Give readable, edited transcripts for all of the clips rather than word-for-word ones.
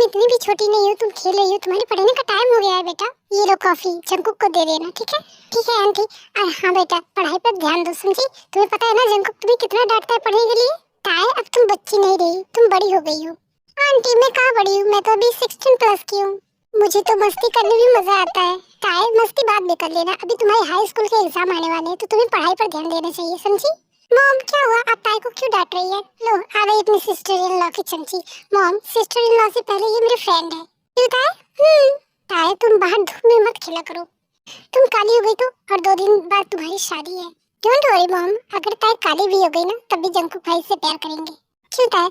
इतनी भी छोटी नहीं हो, तुम खेल रही हो, तुम्हारे पढ़ने का टाइम हो गया है बेटा। ये लो कॉफी, जंकुक को दे देना, ठीक है? ठीक है आंटी। हाँ बेटा, पढ़ाई पर ध्यान दो, समझी? तुम्हें पता है ना जंकुक तुम्हें कितना डांटता है पढ़ने के लिए। ताए अब तुम बच्ची नहीं रही, तुम बड़ी हो गई हो। आंटी मैं कहाँ बड़ी हूँ, मैं तो अभी 16 प्लस की हूँ। मुझे तो मस्ती करने में मजा आता है। ताए मस्ती बाद में कर लेना, अभी तुम्हारे हाई स्कूल के एग्जाम आने वाले हैं, तो तुम्हें पढ़ाई पर ध्यान देना चाहिए, समझी? मॉम क्या हुआ, आप ताई को क्यों डांट रही है? लो आ गई अपनी सिस्टर इन लॉ की चमची। मॉम सिस्टर इन लॉ से पहले ये मेरे फ्रेंड है। क्यों ताई? ताई तुम बाहर धूप में मत खेला करो, तुम काली हो गई तो, और 2 दिन बाद तुम्हारी शादी है। डोंट वरी मॉम, अगर ताई काली भी हो गई ना तब भी जंकुक भाई से प्यार करेंगे। क्यों ताई?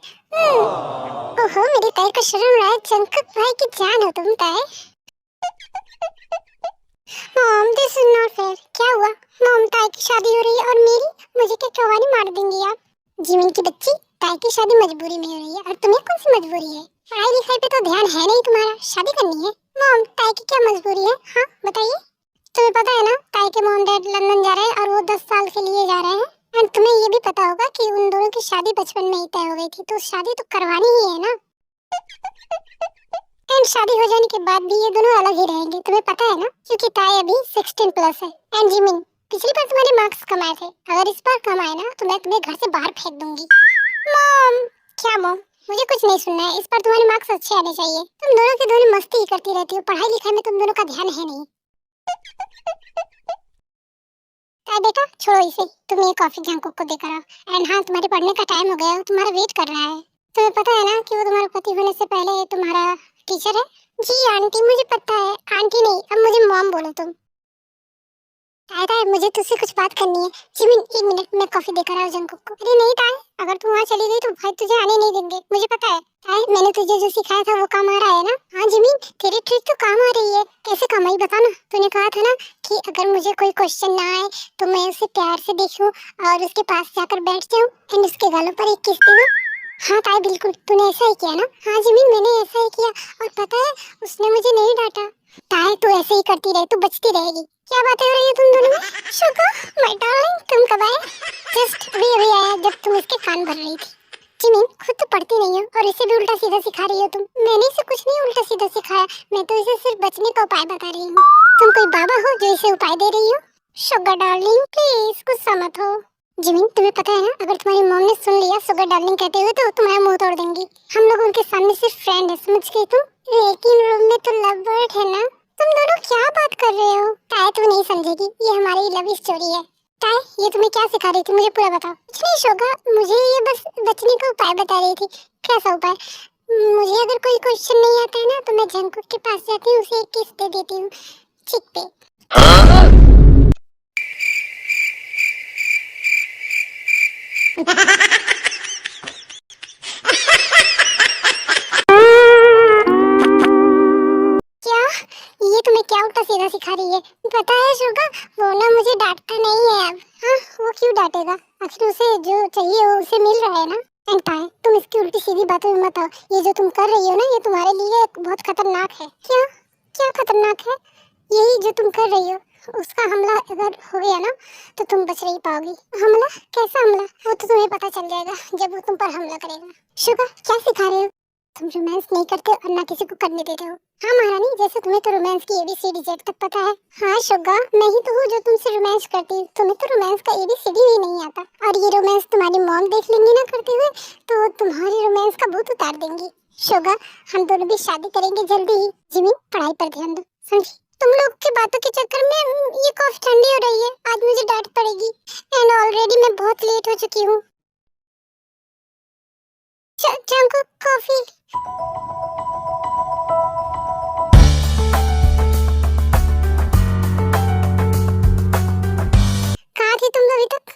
ओहो मेरी ताई को शर्म रहा है, जंकुक भाई की जान हो तुम ताई। Mom this is not fair. क्या हुआ? मॉम ताई की शादी हो रही है और मेरी, मुझे क्या कवानी मार देंगी आप? जीवन की बच्ची, ताई की शादी मजबूरी में हो रही है और तुम्हें कौन सी मजबूरी है? पढ़ाई लिखाई पे तो ध्यान है नहीं तुम्हारा, शादी करनी है। मॉम ताई की क्या मजबूरी है? हाँ बताइए। तुम्हें पता है ना ताई के मॉम डैड लंदन जा रहे हैं और वो 10 साल के लिए जा रहे हैं। एंड तुम्हें ये भी पता होगा कि उन दोनों की शादी बचपन में ही तय हो गई थी, तो शादी तो करवानी ही है ना। एंड शादी हो जाने के बाद भी ये दोनों अलग ही रहेंगे, तुम्हें पता है ना, क्योंकि ताई अभी 16 प्लस है। एंड जिमिन, पिछली बार तुम्हारे मार्क्स कम आए थे, अगर इस बार कम आए ना तो मैं तुम्हें घर से बाहर फेंक दूंगी। मॉम क्या मॉम, मुझे कुछ नहीं सुनना है, इस बार तुम्हारे मार्क्स अच्छे आने चाहिए। तुम दोनों के दोनों मस्ती ही करती रहती हो, पढ़ाई लिखाई में तुम दोनों का ध्यान है नहीं। ताई बेटा छोड़ो इसे, तुम ये कॉफी जंकुक को देकर आओ। एंड हाँ तुम्हारे पढ़ने का टाइम हो गया, तुम्हारा वेट कर रहा है। तुम्हें पता है ना कि वो तुम्हारा पति होने से पहले तुम्हारा टीचर है? जी आंटी मुझे पता है। आंटी नहीं, अब मुझे मॉम बोलो तुम। ताई मुझे तुझसे कुछ बात करनी है। जिमिन 1 मिनट में कॉफी देकर आओ जंकुक को। अरे नहीं ताई, अगर तू वहाँ चली गई तो भाई तुझे आने नहीं देंगे, मुझे पता है। ताई मैंने तुझे जो सिखाया था वो काम आ रहा है ना? हाँ जिमिन तेरी ट्रिक तो काम आ रही है। कैसे काम आई बता ना। तूने कहा था ना कि अगर मुझे कोई क्वेश्चन ना आए तो मैं उसे प्यार से देखूं और उसके पास जाकर बैठ जाऊं एंड उसके गालों पर एक किस दूं। हाँ ताई बिल्कुल, तूने ऐसा ही किया ना? हाँ जिमिन मैंने ऐसा ही किया, और पता है उसने मुझे नहीं डांटा। ताई तू ऐसे ही करती रहे, तू बचती रहेगी। क्या बातें हो रही है तुम दोनों में? शुगा माय डार्लिंग तुम कब आए? जस्ट अभी आया जब तुम इसके कान भर रही थी। जिमिन खुद तो पढ़ती नहीं हो और इसे भी उल्टा सीधा सिखा रही हो तुम। मैंने इसे कुछ नहीं उल्टा सीधा सिखाया, मैं तो इसे सिर्फ बचने का उपाय बता रही हूँ। तुम कोई बाबा हो जो इसे उपाय दे रही हो? शुगर डार्लिंग प्लीज गुस्सा मत हो। जिमिन तुम्हें पता है ना, अगर तुम्हारी मॉम ने सुन लिया शुगर डार्लिंग कहते हुए तो तुम्हारा मुंह तोड़ देंगी। हम लोग उनके सामने सिर्फ फ्रेंड है, समझ गई तुम? लेकिन रूम में तो लव बर्ड है ना। तुम दोनों क्या बात कर रहे हो? ताई तू नहीं समझेगी, ये हमारी लव स्टोरी है। ताई ये तुम्हें क्या सिखा रही थी, मुझे पूरा बताओ। कुछ नहीं शोगा, मुझे ये बस बचने का उपाय बता रही थी। कैसा उपाय? मुझे अगर कोई क्वेश्चन नहीं आता है ना तो मैं जंकुक के पास जाती हूँ, उसे एक किस दे देती हूँ चिक पे। ये तुम्हें क्या उल्टा सीधा सिखा रही है? पता है शोगा, वो ना मुझे डांटता नहीं है अब। हाँ वो क्यों डांटेगा, आखिर उसे जो चाहिए वो उसे मिल रहा है ना। ताई तुम इसकी उल्टी सीधी बातों में मत आओ, ये जो तुम कर रही हो ना ये तुम्हारे लिए बहुत खतरनाक है। क्या क्या खतरनाक है? यही जो तुम कर रही हो, उसका हमला अगर हो गया ना तो तुम बच नहीं पाओगी। हमला? कैसा हमला? वो तो तुम्हें पता चल जाएगा जब वो तुम पर हमला करेगा। शुगा क्या सिखा रहे हो? तुम रोमांस नहीं करते और ना किसी को करने देते हो। हाँ महारानी, जैसे तुम्हें तो रोमांस की ABCD Z तक पता है। हाँ शुगा मैं ही तो हूँ जो तुमसे रोमांस करती हूँ, तुम्हें तो रोमांस का ABCD भी नहीं आता। और ये रोमांस तुम्हारी मॉम देख लेंगी ना करते हुए तो तुम्हारी रोमांस का भूत उतार देंगी। शुगा हम दोनों भी शादी करेंगे जल्दी ही। जिमिन पढ़ाई पर ध्यान दो, समझी? तुम लोग की बातों के चक्कर में ये कॉफी ठंडी हो रही है, आज मुझे डांट पड़ेगी। एंड ऑलरेडी मैं बहुत लेट हो चुकी हूँ। Jungkook coffee. कहाँ थी तुम अभी तक?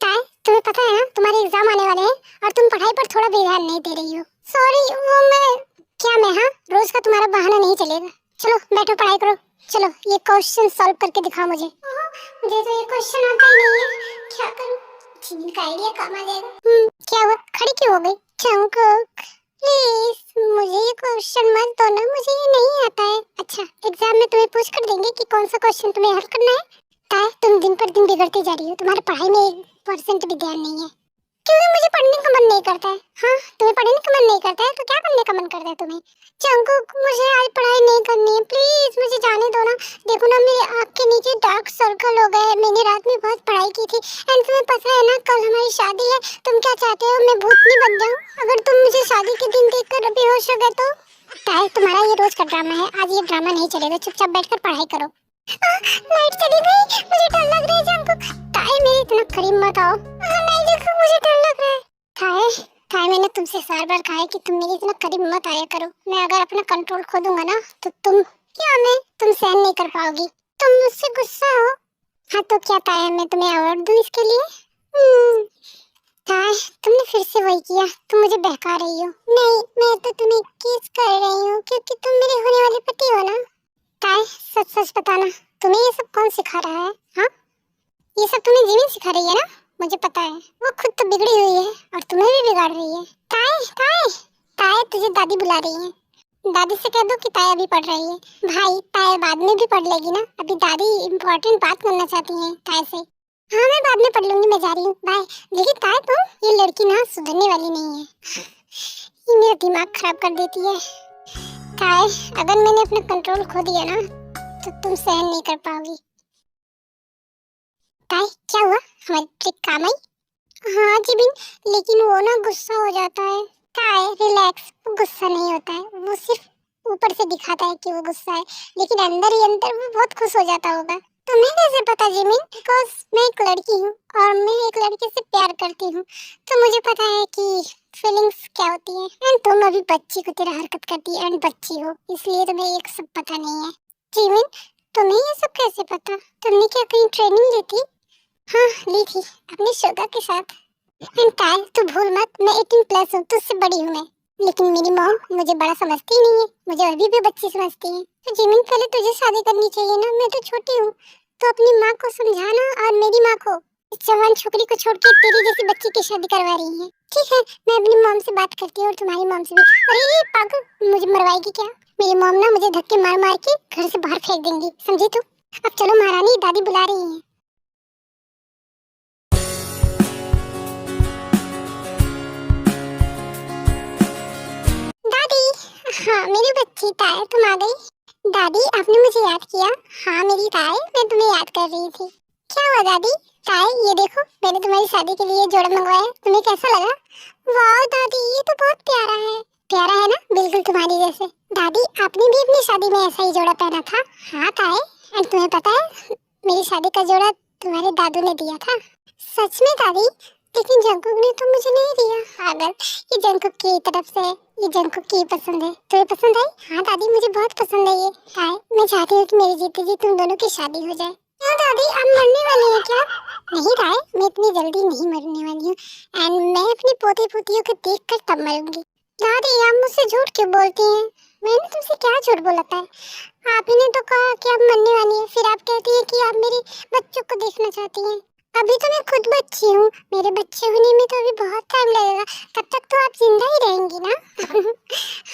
ताई तुम्हें पता है ना तुम्हारे एग्जाम आने वाले हैं और तुम पढ़ाई पर थोड़ा भी ध्यान नहीं दे रही हो। सॉरी वो मैं हाँ रोज का तुम्हारा बहाना नहीं चलेगा। चलो बैठो पढ़ाई करो। चलो ये क्वेश्चन सॉल्व करके दिखाओ मुझे। मुझे तो ये क्वेश्चन आता ही नहीं है, क्या करूं? जिमिन का आइडिया काम आ जाएगा। क्या हुआ, खड़ी क्यों हो गई? जंकुक प्लीज मुझे ये क्वेश्चन मत दो ना, मुझे ये नहीं आता है। अच्छा एग्जाम में तुम्हें पूछ कर देंगे कि कौन सा क्वेश्चन तुम्हें हल करना है। ताई तुम दिन पर दिन बिगड़ती जा रही हो, तुम्हारी पढ़ाई में 1% भी ध्यान नहीं है। क्योंकि मुझे पढ़ने का मन नहीं करता है। हाँ, तुम्हें पढ़ने का मन नहीं करता है तो क्या करने का मन करता है तुम्हें? जंकुक, मुझे आज पढ़ाई नहीं करनी है, प्लीज मुझे जाने दो ना। देखो ना, मेरे आँख के नीचे डार्क सर्कल हो गए। मैंने रात में बहुत पढ़ाई की थी। एंड तुम्हें पता है ना, कल हमारी शादी है। तुम क्या चाहते हो, मैं भूतनी बन जाऊं? अगर तुम मुझे शादी के दिन देखकर बेहोश हो गए तो? ताए, तुम्हारा ये रोज का ड्रामा है, आज ये ड्रामा नहीं चलेगा। चुपचाप बैठकर पढ़ाई करो। लाइट चली गई, मुझे डर लग रहा है जंकुक। ताए, मेरे इतना करीब मत आओ। नहीं देखो, मुझे डर लग रहा है। ताए, ताए, मैंने तुमसे बार बार कहा है कि तुम मेरे इतना करीब मत आया करो। मैं अगर अपना कंट्रोल खो दूंगा ना तो तुम सहन नहीं कर पाओगी। तुम मुझसे गुस्सा हो? हाँ तो क्या ताए, मैं तुम्हें अवार्ड दूं इसके लिए? ताए, तुमने फिर से वही किया। तुम मुझे बहका रही हो। नहीं, मैं तो तुम्हें किस कर रही हूँ क्योंकि तुम मेरे होने वाले पति हो ना। ताए, सच सच बताना, तुम्हें ये सब कौन सिखा रहा है? हाँ, ये सब तुम्हें जिमिन सिखा रही है ना? मुझे पता है, वो खुद तो बिगड़ी हुई है और तुम्हें भी बिगाड़ रही है। ताए, ताए, ताए, तुझे दादी बुला रही है। दादी से कह दो कि ताए अभी पढ़ रही है। भाई, ताए बाद में भी पढ़ लेगी ना, अभी दादी इम्पोर्टेंट बात करना चाहती है ताए से। हाँ, मैं बाद में पढ़ लूंगी, मैं जा रही हूँ, बाय। लेकिन ताए, तुम, ये लड़की ना सुधरने वाली नहीं है। ये मेरा दिमाग खराब कर देती है। ताए, अगर मैंने अपना कंट्रोल खो दिया ना तो तुम सहन नहीं कर पाओगी। ताए, क्या हुआ, हमारी ट्रिक काम आई? हाँ जिबिन, लेकिन वो ना गुस्सा हो जाता है। ताए, रिलैक्स, वो गुस्सा नहीं होता है, वो सिर्फ ऊपर से दिखाता है कि वो गुस्सा है, लेकिन अंदर ही अंदर वो बहुत खुश हो जाता होगा। तुम्हें कैसे पता जिमिन? बिकॉज मैं एक लड़की हूँ और मैं एक लड़के से प्यार करती हूँ, तो मुझे पता है कि फीलिंग्स क्या होती है। एंड तुम अभी बच्ची की तरह हरकत करती है, एंड बच्ची हो, इसलिए तुम्हें ये सब पता नहीं है। जिमिन, तुम्हें ये सब कैसे पता? तुमने क्या कहीं ट्रेनिंग ली थी? हाँ, ली थी, अपने शोगा के साथ। एंड ताए, तू भूल मत, मैं 18+ हूँ, तुझसे बड़ी हूँ मैं। लेकिन मेरी मॉम मुझे बड़ा समझती ही नहीं है, मुझे अभी भी बच्ची समझती है। तो जिमिन, पहले तुझे शादी करनी चाहिए ना, मैं तो छोटी हूँ। तो अपनी माँ को समझाना और मेरी माँ को, इस जवान छोकरी को छोड़ के तेरी जैसी बच्ची की शादी करवा रही है। ठीक है, मैं अपनी मॉम से बात करती हूँ और तुम्हारी मॉम से भी। अरे ये पागल, मुझे मरवाएगी क्या? मेरी मॉम ना मुझे धक्के मार मार के घर से बाहर फेंक देंगी, समझी तू? अब चलो महारानी, दादी बुला रही है। दादी, हाँ मेरी बच्ची ताए, तुम आ गई। दादी, आपने मुझे याद किया? हाँ मेरी ताए, मैं तुम्हें याद कर रही थी। क्या हुआ दादी? ताए, ये देखो, मैंने तुम्हारी शादी के लिए जोड़ा मंगवाया, तुम्हें कैसा लगा? वाह दादी, ये तो बहुत प्यारा है। प्यारा है ना, बिल्कुल तुम्हारी जैसे। दादी, आपने भी अपनी शादी में ऐसा ही जोड़ा पहना था? हाँ ताए, एंड तुम्हें पता है, मेरी शादी का जोड़ा तुम्हारे दादू ने दिया था। सच में दादी? लेकिन जंकुक ने तो मुझे नहीं दिया। पागल, ये जंकुक की तरफ से, ये जंकुक की पसंद है। तुम्हें पसंद आई? हाँ दादी, मुझे बहुत पसंद है ये। ताए, मैं चाहती हूँ कि मेरी जीते जी तुम दोनों की शादी हो जाए। क्यों दादी, आप मरने वाली हैं क्या? नहीं ताए, मैं इतनी जल्दी नहीं मरने वाली हूँ, एंड मैं अपनी पोते पोतियों को देखकर तब मरूंगी। दादी, आप मुझसे झूठ क्यों बोलती हैं? मैंने तुमसे क्या झूठ बोला था? आप ही ने तो कहा कि आप मरने वाली हैं, फिर आप कहती हैं कि आप मेरे बच्चों को देखना चाहती हैं। अभी तो मैं खुद बच्ची हूँ, मेरे बच्चे होने में तो अभी बहुत टाइम लगेगा, तब तक तो आप जिंदा ही रहेंगी ना?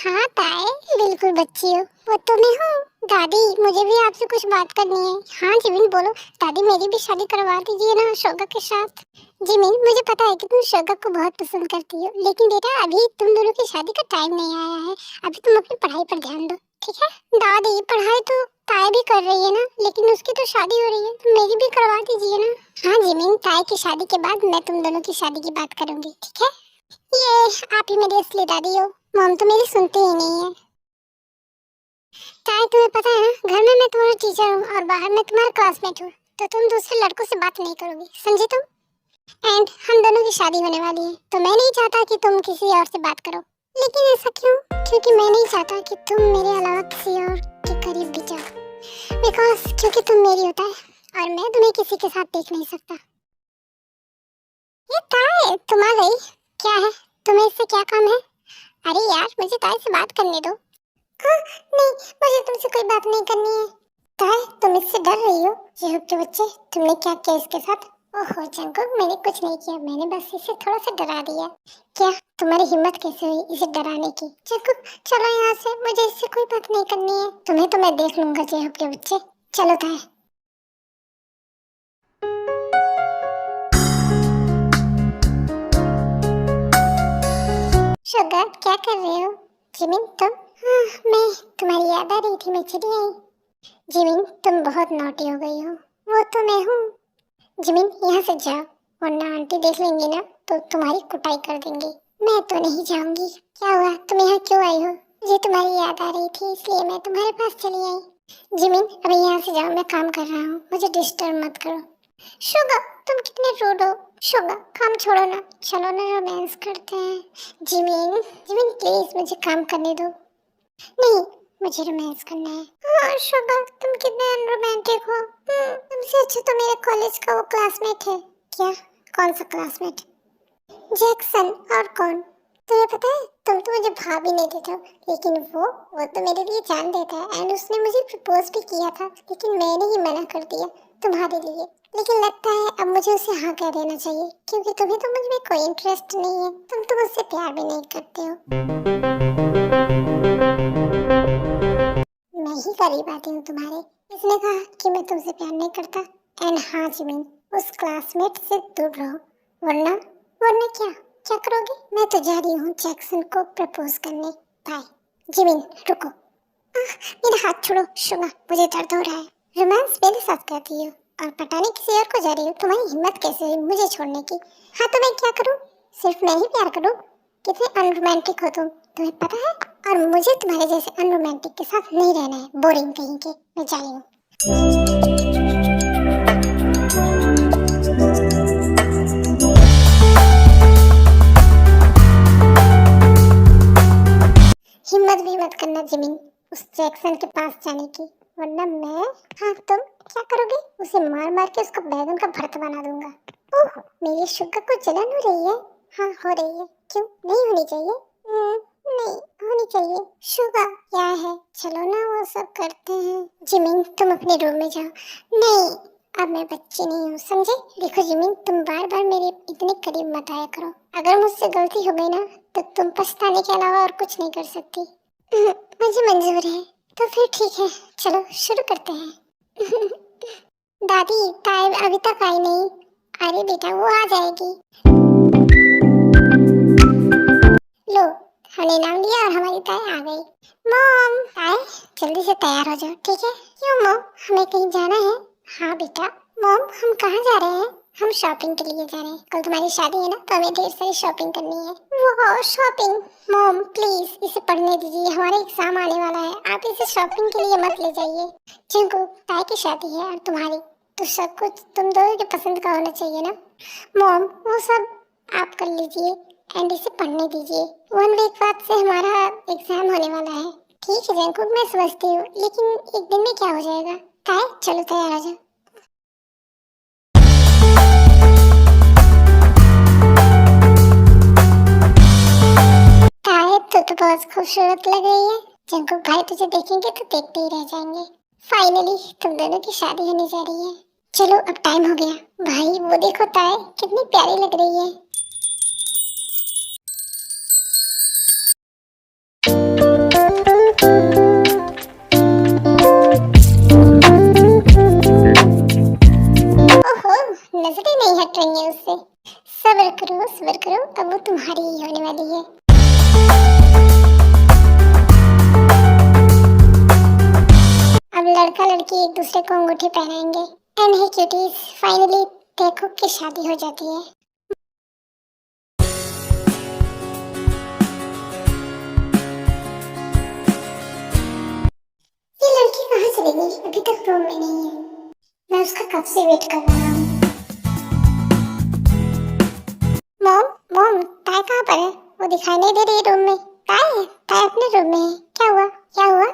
हाँ ताए, बिल्कुल बच्ची हो, वो तो मैं हूँ। दादी, मुझे भी आपसे कुछ बात करनी है। हाँ जिमिन, बोलो। दादी, मेरी भी शादी करवा दीजिए ना शोगा के साथ। जिमिन, मुझे पता है कि तुम शोगा को बहुत पसंद करती हो, लेकिन बेटा अभी तुम दोनों की शादी का टाइम नहीं आया है, अभी तुम अपनी पढ़ाई पर ध्यान दो, ठीक है? दादी, पढ़ाई तो ताए भी कर रही है ना, लेकिन उसकी तो शादी हो रही है, तो मेरी भी करवा दीजिए ना। हाँ जिमिन, ताए की शादी के बाद मैं तुम दोनों की शादी की बात करूंगी, ठीक है? ये आप ही मेरी असली दादी हो, मॉम तो मेरी सुनती ही नहीं है। ताए, तुम्हें पता है ना, घर में मैं तुम्हारा टीचर हूँ और बाहर मैं तुम्हारा क्लासमेट हूँ, तो तुम दूसरे लड़कों से बात नहीं करोगी, समझी तुम? एंड हम दोनों की शादी होने वाली है, तो मैं नहीं चाहता कि तुम किसी और से बात करो। लेकिन ऐसा क्यों? क्योंकि मैं नहीं चाहता कि तुम मेरे अलावा किसी और के करीब भी जाओ, बिकॉज क्योंकि तुम मेरी होता है और मैं तुम्हें किसी के साथ देख नहीं सकता। ये ताए, तुम आ गई? क्या है, तुम्हें इससे क्या काम है? अरे यार, मुझे ताए से बात करने दो। हाँ, नहीं, मुझे तुमसे कोई बात नहीं करनी है। ताए, तुम इससे डर रही हो? ये के बच्चे, तुमने क्या किया इसके साथ? ओहो जंकुक, मैंने कुछ नहीं किया, मैंने बस इसे थोड़ा सा डरा दिया। क्या तुम्हारी हिम्मत कैसे हुई इसे डराने की? जंकुक, चलो यहाँ से, मुझे इससे कोई बात नहीं करनी है। तुम्हें तो मैं देख लूंगा जेहब के बच्चे, चलो ताए। शुगर क्या कर रहे हो? जिमिन तुम? हाँ, मैं तुम्हारी याद आ रही थी, मैं चली आई। जिमिन तुम बहुत नॉटी हो गई हो। वो तो मैं हूँ। जिमिन यहाँ से जाओ, वरना आंटी देख लेंगी ना तो तुम्हारी कुटाई कर देंगी। मैं तो नहीं जाऊंगी। क्या हुआ, तुम यहाँ क्यों आई हो? मुझे तुम्हारी याद आ रही थी इसलिए मैं तुम्हारे पास चली आई। जिमिन अभी यहाँ से जाओ, मैं काम कर रहा हूँ, मुझे डिस्टर्ब मत करो। शुगर तुम कितने रूड हो। शुगर काम छोड़ो ना, चलो ना रोमांस करते हैं। जिमिन जिमिन प्लीज मुझे काम करने दो। नहीं, मुझे रोमांस करना है। हाँ शुगर तुम कितने अनरोमांटिक हो। तुमसे अच्छा तो मेरे कॉलेज का वो क्लासमेट है। क्या? कौन सा क्लासमेट? जैक्सन। और कौन? तुम्हें पता है तुम तो मुझे भाभी नहीं देते हो, लेकिन वो तो मेरे लिए जान देता है। एंड उसने मुझे प्रपोज भी किया था, लेकिन मैंने ही मना कर दिया तुम्हारे लिए। लेकिन लगता है अब मुझे उसे हाँ कह देना चाहिए, क्योंकि तुम्हें तो मुझ में कोई इंटरेस्ट नहीं है। तुम तो मुझसे प्यार भी नहीं करते हो। मैं ही करीब आती हूँ तुम्हारे। इसने कहा कि मैं तुमसे प्यार नहीं करता। एंड हाँ जिमिन, उस क्लासमेट से दूर रहो, वरना वरना क्या करोगे? मैं तो जा रही हूँ जैक्सन को प्रपोज करने। बाय। जिमिन रुको। मेरा हाथ छोड़ो शुगर, मुझे दर्द हो रहा है। रोमांस मेरे साथ करती हो और पटाने किसी और को जा रही हो। तुम्हारी हिम्मत कैसे हुई मुझे छोड़ने की? हाँ तो मैं क्या करूँ? सिर्फ मैं ही प्यार करूँ? कितने अनरोमांटिक हो तुम, तुम्हें पता है? और मुझे तुम्हारे जैसे अनरोमांटिक के साथ नहीं रहना है, बोरिंग कहीं के। मैं जा रही हूँ। हिम्मत भी मत करना जिमिन उस जैक्सन के पास जाने की, वरना मैं। हाँ तुम क्या करोगे? उसे मार मार के उसका बैगन का भरता बना दूंगा। ओह मेरी शुगर को जलन हो रही है। हाँ हो रही है। क्यों नहीं होनी चाहिए? नहीं होनी चाहिए। शुगर क्या है, चलो ना वो सब करते हैं। जिमिन तुम अपने रूम में जाओ। नहीं अब मैं बच्ची नहीं हूँ, समझे? देखो जिमिन तुम बार बार मेरे इतने करीब मत आया करो। अगर मुझसे गलती हो गई ना तो तुम पछताने के अलावा और कुछ नहीं कर सकती। मुझे मंजूर है। तो फिर ठीक है, चलो शुरू करते हैं। दादी ताई अभी तक आई नहीं। अरे बेटा वो आ जाएगी। लो हमने नाम लिया और हमारी ताई आ गई। मॉम ताई जल्दी से तैयार हो जाओ, ठीक है? क्यों मॉम, हमें कहीं जाना है? हाँ बेटा। मॉम हम कहाँ जा रहे हैं? हम शॉपिंग के लिए जा रहे हैं। कल तुम्हारी शादी है ना, तो हमें ढेर सारी शॉपिंग करनी है। वो शॉपिंग? मॉम प्लीज इसे पढ़ने दीजिए, हमारा एग्जाम आने वाला है। आप इसे शॉपिंग के लिए मत ले जाइए। जिनको ताई की शादी है और तुम्हारी, तो सब कुछ तुम दोनों की पसंद का होना चाहिए ना। मॉम वो सब आप कर लीजिए एंड इसे पढ़ने दीजिए। 1 वीक बाद से हमारा एग्जाम होने वाला है। ठीक है जंकुक मैं समझती हूँ, लेकिन एक दिन में क्या हो जाएगा? ताई चलो तैयार हो जाओ। तो बहुत खूबसूरत लग रही है। जंकुक भाई तुझे देखेंगे तो देखते ही रह जाएंगे। फाइनली तुम दोनों की शादी होने जा रही है। चलो अब टाइम हो गया। भाई वो देखो ताई कितनी प्यारी लग रही है। ओहो नजरें नहीं हट रही है उससे। सब्र करो, अब वो तुम्हारी ही होने वाली है। अब लड़का लड़की एक दूसरे को अंगूठी पहनाएंगे। एंड हे क्यूटीज, फाइनली देखो कि शादी हो जाती है। ये लड़की कहाँ चली गई? अभी तक रूम में नहीं है। मैं उसका कब से वेट कर रहा हूँ। मॉम ताई कहाँ पर है? वो दिखाई नहीं दे रही रूम में। ताई अपने रूम में है। क्या हुआ?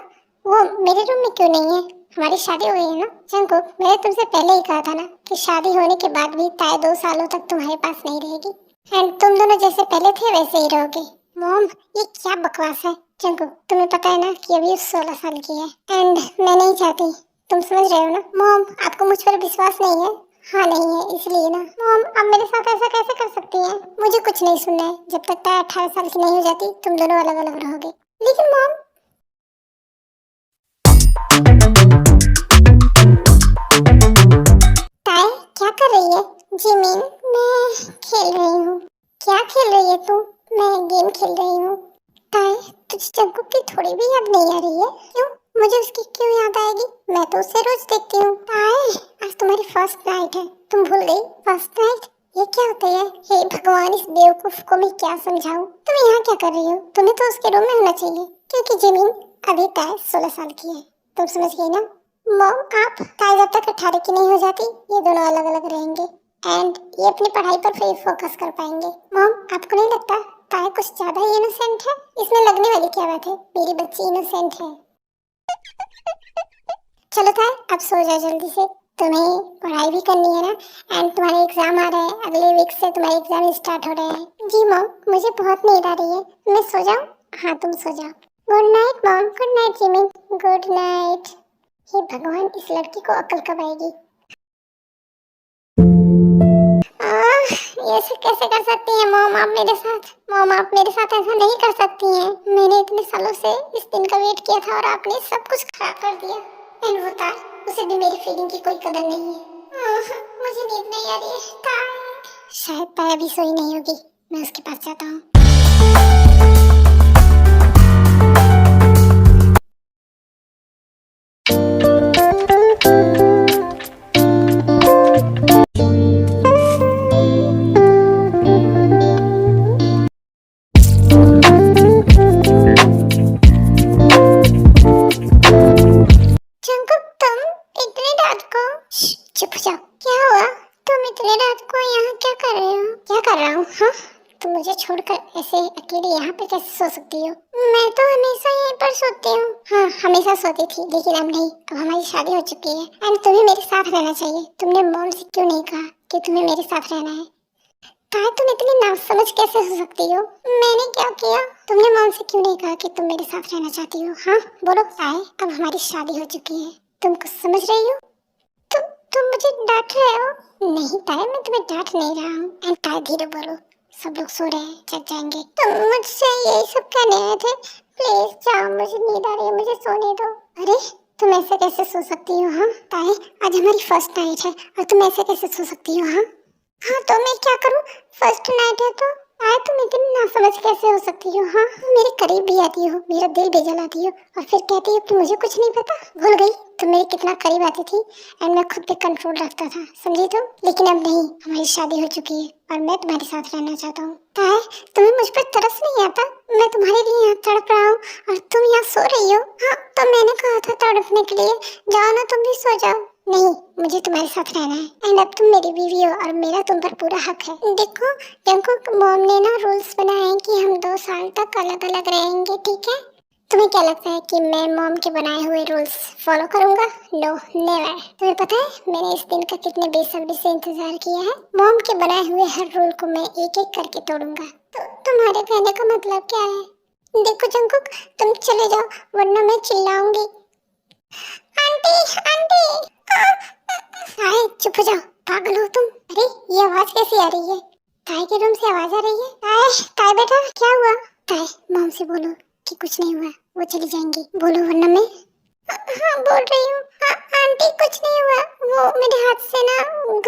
वो मेरे रूम में क्यों नहीं है? हमारी शादी हो गई है ना। जंकुक मैंने तुमसे पहले ही कहा था ना कि शादी होने के बाद भी ताई 2 सालों तक तुम्हारे पास नहीं रहेगी। एंड तुम दोनों जैसे पहले थे वैसे ही रहोगे। मॉम ये क्या बकवास है? जंकुक तुम्हें पता है ना कि अभी 16 साल की है एंड मैं नहीं चाहती। तुम समझ रहे हो ना? मॉम आपको मुझ पर विश्वास नहीं है? हाँ नहीं है इसलिए ना। मॉम आप मेरे साथ ऐसा कैसे कर सकती हैं? मुझे कुछ नहीं सुनना है। जब तक ताई 18 साल की नहीं हो जाती तुम दोनों अलग अलग रहोगे। लेकिन मॉम ताई क्या कर रही है? जिमिन मैं खेल रही हूँ। क्या खेल रही है तू? मैं गेम खेल रही हूँ। नहीं आ रही है? क्यों? मुझे उसकी क्यों याद आएगी? मैं तो उसे रोज देखती हूँ। ताए, आज तुम्हारी फर्स्ट नाइट है, तुम भूल गई? फर्स्ट नाइट ये क्या होता है? हे भगवान, इस बेवकूफ को मैं क्या समझाऊं? तुम यहाँ क्या कर रही हो? तुम्हें तो उसके रूम में होना चाहिए, क्योंकि जिमिन अभी ताए 16 साल की है। तुम समझ गई ना? मॉम, आप ताए जब तक 18 की नहीं हो जाती, ये दोनों अलग अलग रहेंगे एंड ये अपनी पढ़ाई पर फिर फोकस कर पाएंगे। मॉम, आपको नहीं लगता ताए कुछ ज्यादा ही इनोसेंट है? इसमें लगने वाली क्या बात है? मेरी बच्ची इनोसेंट है। चलो ताए, अब सो जाओ जल्दी से, तुम्हें पढ़ाई भी करनी है ना, एंड तुम्हारे एग्जाम आ रहे हैं, अगले वीक से तुम्हारे एग्जाम स्टार्ट हो रहे हैं। जी मॉम, मुझे बहुत नींद आ रही है, मैं सो जाऊं? हाँ तुम सो जाओ। Good night mom. Good night Jimin. Good night. हे भगवान, इस लड़की को अकल कब आएगी? ये सब कैसे कर सकती हैं मॉम आप मेरे साथ? मॉम, आप मेरे साथ ऐसा नहीं कर सकती हैं। मैंने इतने सालों से इस दिन का वेट किया था और आपने सब कुछ खराब कर दिया। एंड वो तार, उसे भी मेरी फीलिंग की कोई कदर नहीं है। मुझे नींद नहीं आ रही है। तार, शायद तार अभी सोई नहीं होगी, मैं उसके पास जाता हूँ। चुप जाओ। क्या हुआ? तुम इतने रात को यहाँ क्या कर रहे हो? क्या कर रहा हूँ? हाँ, तुम मुझे छोड़कर ऐसे अकेले यहाँ पे कैसे सो सकती हो? मैं तो हमेशा यहीं पर सोती हूँ। हाँ, हमेशा सोती थी, लेकिन अब नहीं, अब हमारी शादी हो चुकी है एंड तुम्हें मेरे साथ रहना चाहिए। तुमने मॉम से क्यों नहीं कहा कि तुम्हें मेरे साथ रहना है? ताए, तुम इतनी नासमझ कैसे हो सकती हो? मैंने क्या किया? तुमने मॉम से क्यों नहीं कहा कि तुम मेरे साथ रहना चाहती हो? हाँ बोलो। ताए, अब हमारी शादी हो चुकी है, तुम कुछ समझ रही हो? तुम मुझे डांट रहे हो? नहीं ताए, मैं तुम्हें डांट नहीं रहा हूँ। एंड ताए, धीरे बोलो, सब लोग सो रहे हैं, जग जाएंगे। तुम मुझसे यही सब कहने आए थे? प्लीज जाओ, मुझे नींद आ रही है, मुझे सोने दो। अरे, तुम ऐसे कैसे सो सकती हो? हाँ ताए, आज हमारी फर्स्ट नाइट है और तुम ऐसे कैसे सो सकती हो? हाँ हाँ, तो मैं क्या करूँ? फर्स्ट नाइट है तो आए, तुम इतनी नासमझ कैसे हो सकती हो? हाँ, मेरे करीब भी आती हो, मेरा दिल भी जलाती हो और फिर कहती हो कि मुझे कुछ नहीं पता। भूल गई तुम मेरे कितना करीब आती थी एंड मैं खुद पे कंट्रोल रखता था, समझी तुम? लेकिन अब नहीं, हमारी शादी हो चुकी है और मैं तुम्हारे साथ रहना चाहता हूँ। ताए, तुम्हें मुझ पर तरस नहीं आता? मैं तुम्हारे लिए यहाँ तड़प रहा हूँ और तुम यहाँ सो रही हो। हाँ, तो मैंने कहा था तड़पने के लिए, जाओ ना तुम भी सो जाओ। नहीं, मुझे तुम्हारे साथ रहना है एंड अब तुम मेरी बीवी हो और मेरा तुम पर पूरा हक है। देखो जंकुक, मॉम ने ना रूल्स बनाए हैं कि हम 2 साल तक अलग अलग रहेंगे, ठीक है? तुम्हें क्या लगता है कि मैं मॉम के बनाए हुए रूल्स फॉलो करूंगा? No never. तुम्हें पता है मैंने इस दिन का कितने बेसब्री से इंतजार किया है। मॉम के बनाए हुए हर रूल को मैं एक एक करके तोड़ूंगा। तो तुम्हारे कहने का मतलब क्या है? देखो जंकुक, तुम चले जाओ वरना मैं चिल्लाऊंगी। Aunty, aunty. ताए, चुप हो जाओ, पागल हो तुम? अरे, ये आवाज कैसी आ रही है? ताए के रूम से आवाज आ रही है। ताए, ताए बेटा, क्या हुआ? ताए, मॉम से बोलो कि कुछ नहीं हुआ, वो चली जाएंगी। बोलो वरना मैं। हाँ बोल रही हूँ। आंटी, कुछ नहीं हुआ, वो मेरे हाथ से ना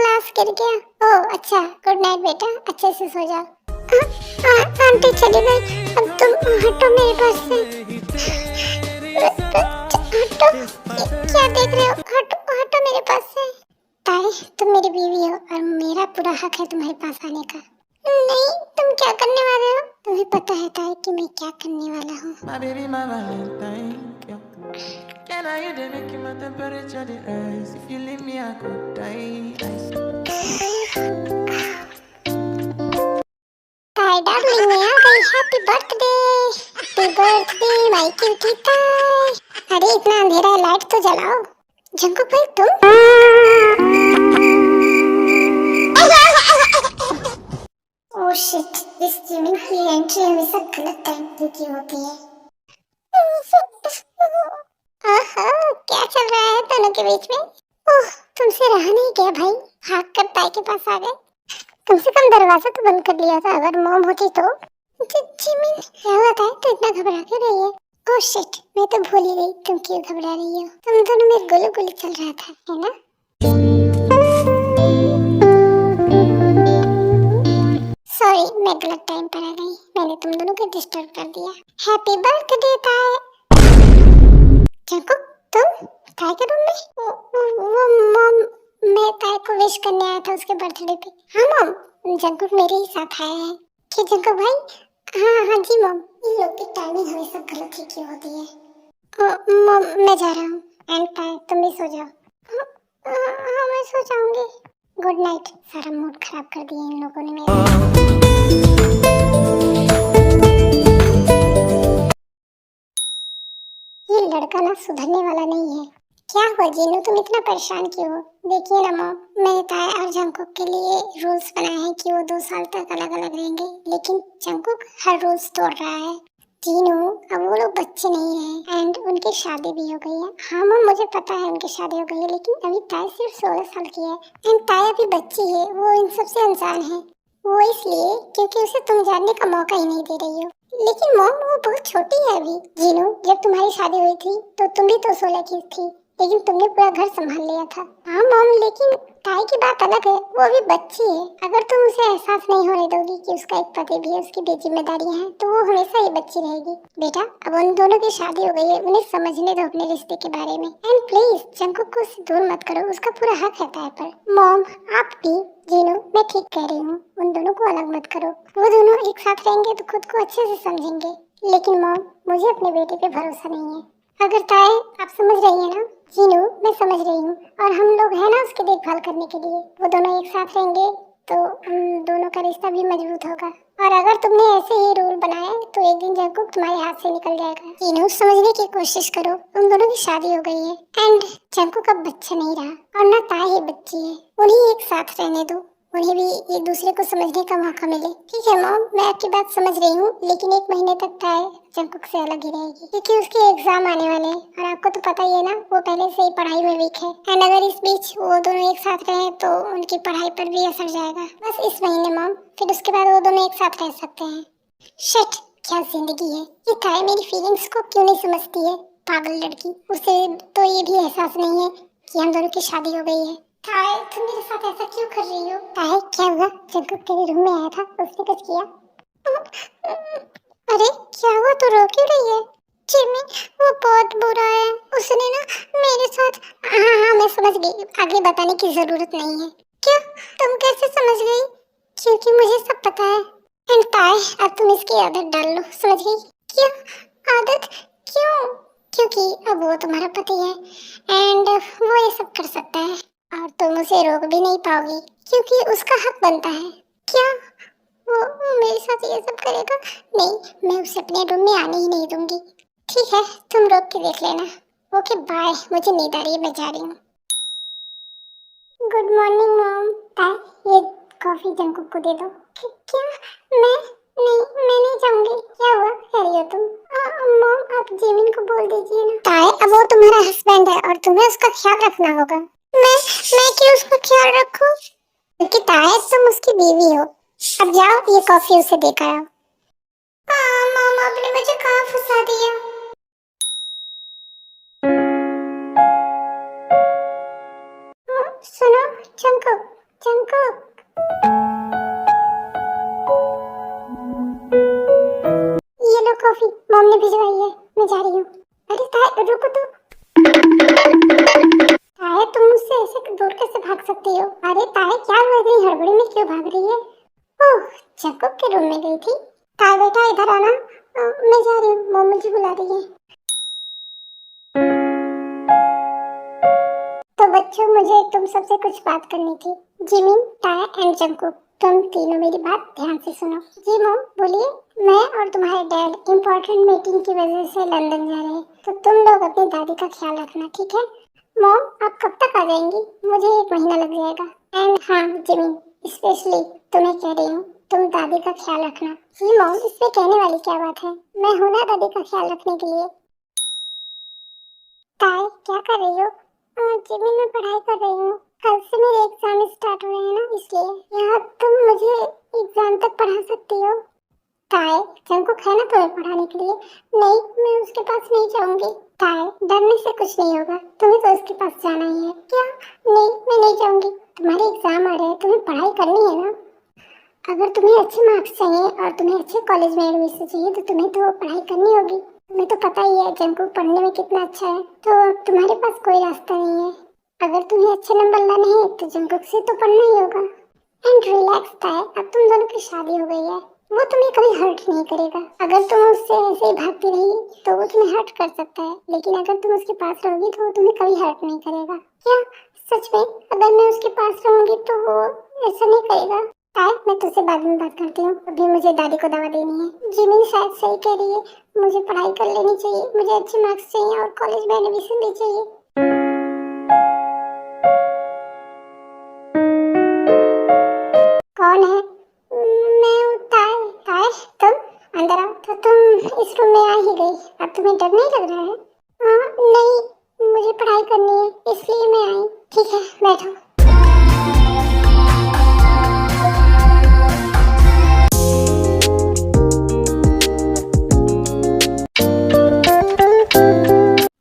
ग्लास गिर गया। ओह अच्छा, गुड नाइट बेटा, अच्छे से सो जाओ। आंटी चली गई, अब तुम हटो मेरे पास से। हटो, क्या देख रहे हो? हटो हटो मेरे पास से। ताए, तुम मेरी बीवी हो और मेरा पूरा हक है तुम्हारे पास आने का। नहीं, तुम क्या करने वाले हो? तुम्हें पता है ताए कि मैं क्या करने वाला हूँ? My baby, my Valentine, yeah. Can I hear the making my temperature rise? If you leave me, I could die. Tae darling, मैं आ गई। Happy birthday, happy birthday my cutie Tae. अरे इतना अंधेरा है, लाइट तो जलाओ। जंकुक भाई, तुम? ओह शिट, इस जिमिन की एंट्री हमेशा गलत टाइम पे की होती है। आहा, क्या चल रहा है दोनों के बीच में? ओह, तुमसे रहा नहीं गया भाई, भाग कर ताई के पास आ गए। कम से कम दरवाजा तो बंद कर लिया था, अगर मॉम होती तो। जिमिन, क्या हुआ था? तो इतना घबरा क्यों रही है? ओह शिट, मैं तो भूल ही गई तुम क्यों घबरा रही हो। तुम दोनों में गुलू गुली चल रहा था, है ना? सॉरी, मैं गलत टाइम पर आ गई, मैंने तुम दोनों को डिस्टर्ब कर दिया। हैप्पी बर्थडे ताए। विश करने आया था उसके बर्थडे पे। हाँ मॉम, जंकुक मेरे ही साथ आया है। क्या जंकुक भाई? हाँ हाँ जी मॉम। इन लोग की टाइमिंग हमेशा गलत ही क्यों होती है? मॉम मैं जा रहा हूँ। एंड तुम भी सो जाओ। हाँ मैं सो जाऊंगी। Good night. सारा मूड खराब कर दिया इन लोगों ने मेरा। ये लड़का ना सुधरने वाला नहीं है। क्या हुआ जीनू, तुम इतना परेशान क्यों हो? देखिए ना मॉम, मैंने ताया और जंकुक के लिए रूल्स बनाए हैं कि वो 2 साल तक अलग अलग रहेंगे, लेकिन जंकुक हर रूल्स तोड़ रहा है। जीनू, अब वो लोग बच्चे नहीं हैं एंड उनकी शादी भी हो गई है। हाँ मॉम मुझे पता है उनकी शादी हो गई है, लेकिन अभी ताया सिर्फ 16 साल की है एंड ताया भी बच्ची है, वो इन सबसे अनजान है। वो इसलिए क्योंकि उसे तुम जानने का मौका ही नहीं दे रही हो। लेकिन मॉम वो बहुत छोटी है अभी। जीनू, जब तुम्हारी शादी हुई थी तो तुम भी तो 16 की थी, लेकिन तुमने पूरा घर संभाल लिया था। हाँ मॉम, लेकिन ताई की बात अलग है, वो अभी बच्ची है। अगर तुम उसे एहसास नहीं होने दोगी कि उसका एक पति भी है, उसकी भी जिम्मेदारियां हैं, तो वो हमेशा ही बच्ची रहेगी। बेटा, अब उन दोनों की शादी हो गई है, उन्हें समझने दो अपने रिश्ते के बारे में। एंड प्लीज जंकुक को उससे दूर मत करो, उसका पूरा हक है ताई पर। मॉम आप भी। जीनू, मैं ठीक कह रही हूँ, उन दोनों को अलग मत करो। वो दोनों एक साथ रहेंगे तो खुद को अच्छे से समझेंगे। लेकिन मॉम, मुझे अपने बेटे पे भरोसा नहीं है। अगर ताई आप समझ रही है ना? जीनू, मैं समझ रही हूँ, और हम लोग हैं ना उसकी देखभाल करने के लिए। वो दोनों एक साथ रहेंगे तो उन दोनों का रिश्ता भी मजबूत होगा। और अगर तुमने ऐसे ही रूल बनाए तो एक दिन जंकुक तुम्हारे हाथ से निकल जाएगा। जीनू, समझने की कोशिश करो, उन दोनों की शादी हो गई है एंड जंकुक अब बच्चा नहीं रहा और ना ताई ही बच्ची है। उन्हें एक साथ रहने दो, उन्हें भी एक दूसरे को समझने का मौका मिले। ठीक है मॉम, मैं आपकी बात समझ रही हूँ, लेकिन 1 महीने तक ताई जंकुक से अलग ही रहेगी, क्योंकि उसके एग्जाम आने वाले हैं और आपको तो पता ही है ना, वो पहले से ही पढ़ाई में वीक है। एंड अगर इस बीच वो दोनों एक साथ रहे तो उनकी पढ़ाई पर भी असर जाएगा। बस इस महीने मॉम, फिर उसके बाद वो दोनों एक साथ रह सकते हैं। शिट, क्या जिंदगी है। ये ताई मेरी फीलिंग्स को क्यों नहीं समझती है? पागल लड़की, उसे तो ये भी एहसास नहीं है कि हम दोनों की शादी हो गई है। ताई, तुम मेरे साथ ऐसा क्यों कर रही हो? ताई, क्या हुआ? जंकुक तेरे रूम में आया था, उसने कुछ किया? अरे क्या हुआ, तू रो क्यों रही है? जिमी, वो बहुत बुरा है, उसने ना मेरे साथ। हाँ हाँ मैं समझ गई, आगे बताने की जरूरत नहीं है। क्या? तुम कैसे समझ गई? क्योंकि मुझे सब पता है। एंड ताई, अब तुम इसकी आदत डाल लो, समझ गई? क्या आदत? क्यों? क्योंकि अब वो तुम्हारा पति है एंड वो ये सब कर सकता है और तुम उसे रोक भी नहीं पाओगी, क्योंकि उसका हक बनता है। क्या वो मेरे साथ ये सब करेगा? नहीं, मैं उसे अपने रूम में आने ही नहीं दूंगी। ठीक है, तुम रोक के देख लेना। ओके बाय, मुझे नींद आ रही है, मैं जा रही हूँ। Good morning mom. ये कॉफी जंकुक को दे दो। क्या? मैं मैं नहीं जाऊंगी। क्या हुआ, कह रही हो तुम? मॉम आप जिमिन को बोल दीजिए ना। ताई, अब वो तुम्हारा हस्बैंड है और तुम्हें उसका ख्याल रखना होगा। मैं क्यों उसका ख्याल रखूं? क्योंकि ताई तुम उसकी बीवी हो। अब जाओ, ये कॉफी उसे देकर आओ। मॉम आपने मुझे कहाँ फंसा दिया? सुनो जंकुक, जंकुक। ये लो कॉफी, मॉम ने भिजवाई है, मैं जा रही हूँ। अरे ताई रुको तो। ताई तुम मुझसे ऐसे दूर कैसे भाग सकती हो? अरे ताई क्या हुआ, इतनी हड़बड़ी में क्यों भाग रही है? ओह, जंकुक के रूम में गई थी। ताई बेटा इधर आना, मैं जा रही हूँ, मॉम मुझे बुला रही है। तो बच्चों, मुझे तुम सबसे कुछ बात करनी थी। जिमिन, ताया एंड जंकुक, तुम तीनों मेरी बात ध्यान से सुनो। जी मॉम बोलिए। मैं और तुम्हारे डैड इम्पोर्टेंट मीटिंग की वजह से लंदन जा रहे हैं, तो तुम लोग अपनी दादी का ख्याल रखना, ठीक है? मॉम आप कब तक आ जाएंगी? मुझे 1 महीना लग जाएगा। एंड हाँ जिमिन, स्पेशली तुम्हें कह रही हूँ, तुम दादी का ख्याल रखना। जी मॉम, इसमें कहने वाली क्या बात है, मैं हूँ ना दादी का ख्याल रखने के लिए। ताई क्या कर रही हो? जिमिन, मैं पढ़ाई कर रही हूँ, कल से मेरे एग्जाम स्टार्ट हुए हैं ना, इसलिए। यहाँ तुम मुझे एग्जाम तक पढ़ा सकती हो? ताई, जंकुक है ना तुम्हें पढ़ाने के लिए। नहीं, मैं उसके पास नहीं जाऊंगी। ताई, डरने से कुछ नहीं होगा, तुम्हें तो उसके पास जाना ही है। क्या? नहीं, मैं नहीं जाऊंगी, तुम्हारे एग्जाम आ रहे हैं, तुम्हें पढ़ाई करनी है ना। अगर तुम्हें अच्छे मार्क्स चाहिए और तुम्हें अच्छे कॉलेज में एडमिशन चाहिए तो तुम्हें तो पढ़ाई करनी होगी। तुम्हें तो पता ही है जंकुक पढ़ने में कितना अच्छा है, तो तुम्हारे पास कोई रास्ता नहीं है। अगर तुम्हें अच्छे नंबर लाने हैं तो जंगकुक से तो पढ़ना ही होगा। एंड रिलैक्स ताए, अब तुम दोनों की शादी हो गई है, वो तुम्हें कभी हर्ट नहीं करेगा। अगर तुम उससे ऐसे ही भागती रही तो वो तुम्हें हर्ट कर सकता है, लेकिन अगर तुम उसके पास रहोगी तो वो तुम्हें कभी हर्ट नहीं करेगा। क्या सच में? अगर मैं उसके पास रहूंगी तो वो ऐसा नहीं करेगा। ताए, मैं तुझसे बाद में बात करती हूँ, अभी मुझे दादी को दवा देनी है। जिमिन शायद सही कह रही है, मुझे पढ़ाई कर लेनी चाहिए, मुझे अच्छे मार्क्स चाहिए और कॉलेज में एडमिशन भी चाहिए। कौन है? मैं हूँ ताए। ताए, तुम अंदर आओ। तो तुम इस रूम में आ ही गई, अब तुम्हें डर नहीं लग रहा है? नहीं, मुझे पढ़ाई करनी है इसलिए मैं आई। ठीक है, बैठो।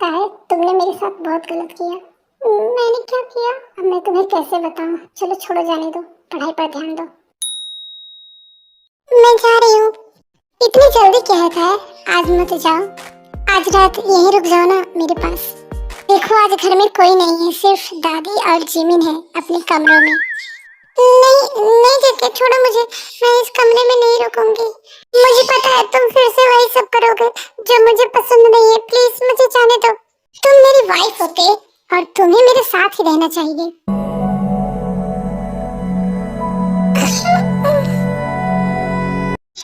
ताए, तुमने मेरे साथ बहुत गलत किया। मैंने क्या किया? अब मैं तुम्हें कैसे बताऊं? चलो छोड़ो, जाने दो, पढ़ाई पर ध्यान दो। मैं जा रही हूँ। इतनी जल्दी क्या है ताए? आज मत जाओ, आज रात यहीं रुक जाओ ना मेरे पास। देखो आज घर में कोई नहीं है, सिर्फ दादी और जिमिन है अपने कमरों में। नहीं नहीं जेके, छोड़ो मुझे, मैं इस कमरे में नहीं रुकूंगी। मुझे पता है तुम फिर से वही सब करोगे जो मुझे पसंद नहीं है, प्लीज मुझे जाने दो। तुम मेरी वाइफ होते और तुम्हें मेरे साथ ही रहना चाहिए।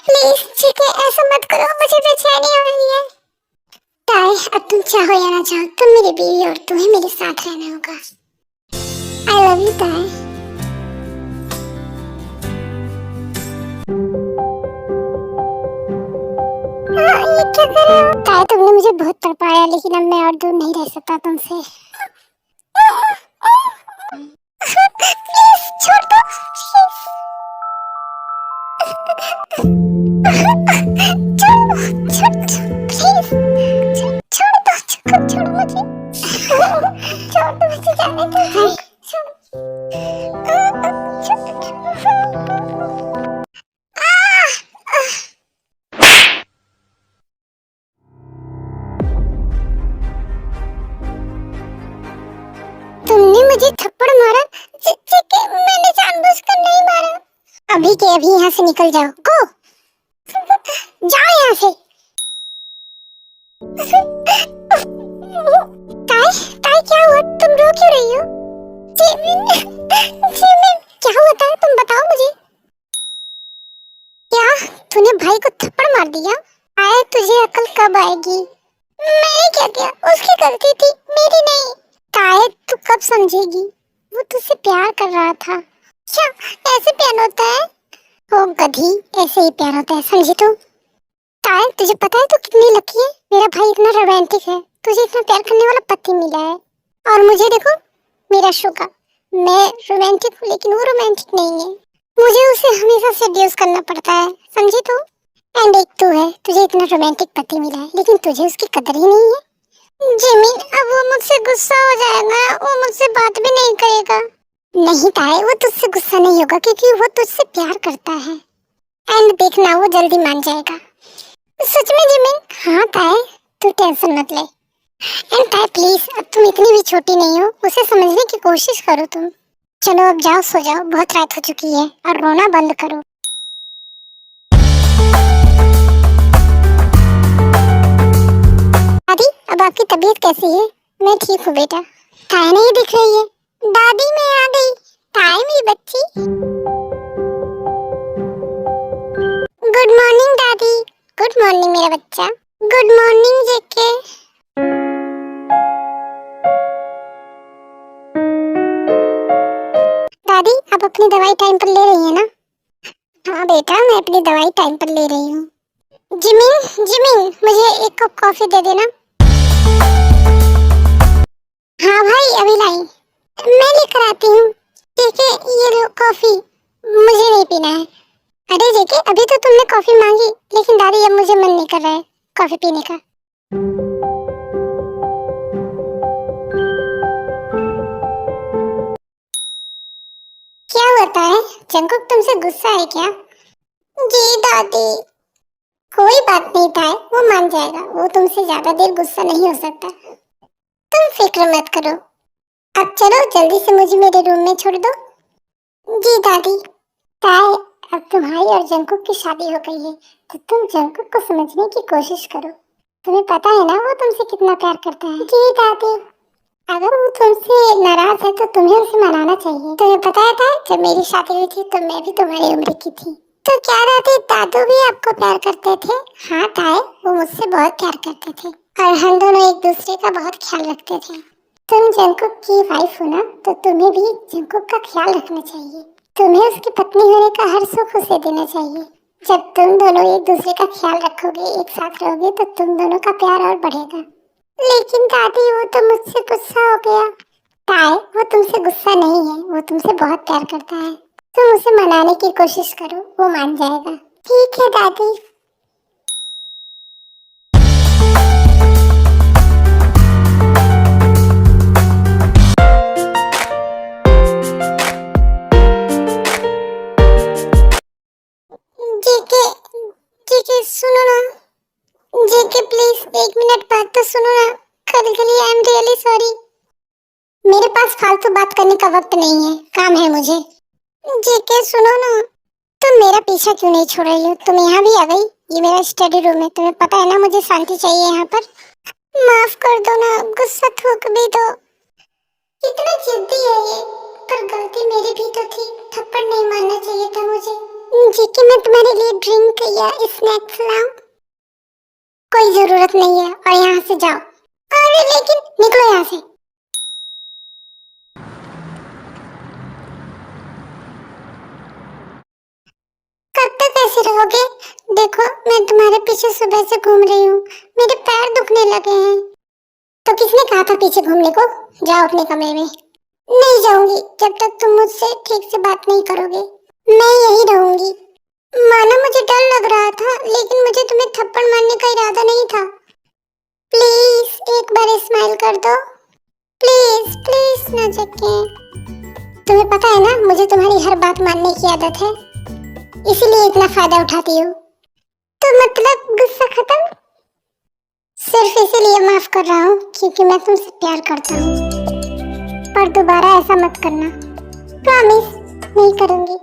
प्लीज ठीक है, ऐसा मत करो, मुझे बेचैनी हो रही है। ताए, अब तुम चाहो या ना चाहो, तुम मेरी बीवी और तुम्हें मेरे साथ रहना होगा। आई लव यू ताए। ये क्या कर रहे हो? ताए, तुमने मुझे बहुत तड़पाया, लेकिन अब मैं और दूर नहीं रह सकता तुमसे। प्लीज छोड़ दो, छोड़ दो, प्लीज छोड़ दो, छोड़ो मुझे, छोड़ दो मुझे, जाने दो। तुमने मुझे थप्पड़ मारा? मैंने जानबूझकर नहीं मारा। अभी के अभी यहाँ से निकल जाओ, गो, जाओ यहाँ से। ताई, ताई क्या हुआ? तुम रो क्यों रही हो? जिमिन, जिमिन, क्या हुआ ताई? तुम बताओ मुझे। क्या तूने भाई को थप्पड़ मार दिया? आए, तुझे अकल कब आएगी? मैंने क्या किया? उसकी गलती थी, मेरी नहीं। ताई, तू कब समझेगी? वो तुझसे प्यार कर रहा था। क्या ऐसे प्यार होता है? ओ गधी, ऐसे ही प्यार होता है, समझी तू? ताई, तुझे पता है तू कितनी लकी है? मेरा भाई इतना रोमांटिक है, तुझे इतना प्यार करने वाला पति मिला है। और मुझे देखो, मेरा शुगा, मैं रोमांटिक हूँ लेकिन वो रोमांटिक नहीं है। मुझे उसे हमेशा सेड्यूस करना पड़ता है, समझी तू? एंड एक तू है, तुझे इतना रोमांटिक पति मिला है लेकिन तुझे उसकी कदर ही नहीं है। जिमिन, अब वो मुझसे गुस्सा हो जाएगा, वो मुझसे बात भी नहीं करेगा। नहीं ताई, वो तुझसे गुस्सा नहीं होगा क्योंकि वो तुझसे प्यार करता है। एंड देखना, वो जल्दी मान जाएगा। सच में जिमिन? हाँ ताई, तू टेंशन मत ले। एंड ताई प्लीज, अब तुम इतनी भी छोटी नहीं हो, उसे समझने की कोशिश करो तुम। चलो अब जाओ, सो जाओ, बहुत रात हो चुकी है, और रोना बंद करो। दादी, अब आपकी तबीयत कैसी है? मैं ठीक हूँ बेटा। ताई नहीं दिख रही है। दादी, मैं आ गई। ताई मेरी बच्ची। गुड मॉर्निंग दादी। गुड मॉर्निंग मेरा बच्चा। गुड मॉर्निंग जेके। दादी, आप अपनी दवाई टाइम पर ले रही हैं ना? हाँ बेटा, मैं अपनी दवाई टाइम पर ले रही हूँ। जिमिन, जिमिन, मुझे एक कप कॉफी दे देना। हाँ भाई, अभी लाई। मैं लेकर आती हूँ। ठीक है, ये लो कॉफी, मुझे नहीं पीना है। अरे जेके, अभी तो तुमने कॉफी मांगी, लेकिन दादी अब मुझे मन नहीं कर रहा है कॉफी पीने का। क्या होता है? जंकुक तुमसे गुस्सा है क्या? जी दादी। कोई बात नहीं था, वो मान जाएगा, वो तुमसे ज्यादा देर गुस्सा नहीं हो सकता। तुम फिक्र मत करो, अब चलो जल्दी से मुझे मेरे रूम में छोड़ दो। जी दादी। ताए, अब तुम्हारी और जंकुक की शादी हो गई है, तो तुम जंकुक को समझने की कोशिश करो। तुम्हें पता है ना वो तुमसे कितना प्यार करता है। जी दादी। अगर वो तुमसे नाराज है तो तुम्हें उसे मनाना चाहिए। तुम्हें पता है था जब मेरी शादी हुई थी तो मैं भी तुम्हारी उम्र की थी। तो क्या दादी दादू भी आपको प्यार करते थे? हाँ ताए, वो मुझसे बहुत प्यार करते थे और हम दोनों एक दूसरे का बहुत ख्याल रखते थे। तुम जंकुक की वाइफ हो ना, तो तुम्हें भी जंकुक का ख्याल रखना चाहिए। तुम्हें उसकी पत्नी होने का हर सुख उसे देना चाहिए। जब तुम दोनों एक दूसरे का ख्याल रखोगे, एक साथ रहोगे, तो तुम दोनों का प्यार और बढ़ेगा। लेकिन दादी वो तो मुझसे गुस्सा हो गया। ताए, वो तुमसे गुस्सा नहीं है, वो तुमसे बहुत प्यार करता है। तुम उसे मनाने की कोशिश करो, वो मान जाएगा। ठीक है दादी। जीके, जीके सुनो ना। जीके प्लीज एक मिनट बात तो सुनो ना। कल के लिए आई एम रियली सॉरी। मेरे पास फालतू बात करने का वक्त नहीं है, काम है मुझे। जीके सुनो ना। तुम मेरा पीछा क्यों नहीं छोड़ रही हो? तुम यहाँ भी आ गई। ये मेरा स्टडी रूम है, तुम्हें पता है ना मुझे शांति चाहिए यहाँ पर। माफ कर दो ना, गुस्सा थूक भी दो। कितना जिद्दी है ये, पर गलती मेरी भी तो थी। थप्पड़ नहीं मारना चाहिए था मुझे। जीके मैं तुम्हारे लिए ड्रिंक या स्नैक्स लाऊं? कोई जरूरत नहीं है, और यहाँ से जाओ। अरे लेकिन निकलो यहाँ से। कब तक ऐसे रहोगे? देखो मैं तुम्हारे पीछे सुबह से घूम रही हूँ, मेरे पैर दुखने लगे हैं। तो किसने कहा था पीछे घूमने को? जाओ अपने कमरे में। नहीं जाऊंगी जब तक तुम मुझसे ठीक से बात नहीं करोगे। मैं यही रहूंगी। माना मुझे डर लग रहा था, लेकिन मुझे तुम्हें थप्पड़ मारने का इरादा नहीं था। प्लीज एक बार स्माइल कर दो। प्लीज प्लीज ना जके। तुम्हें पता है ना मुझे तुम्हारी हर बात मानने की आदत है, इसीलिए इतना फायदा उठाती हूँ। तो मतलब गुस्सा खत्म? सिर्फ इसीलिए माफ कर रहा हूँ क्योंकि मैं तुमसे प्यार करता हूँ, पर दोबारा ऐसा मत करना। प्रॉमिस नहीं करूँगी।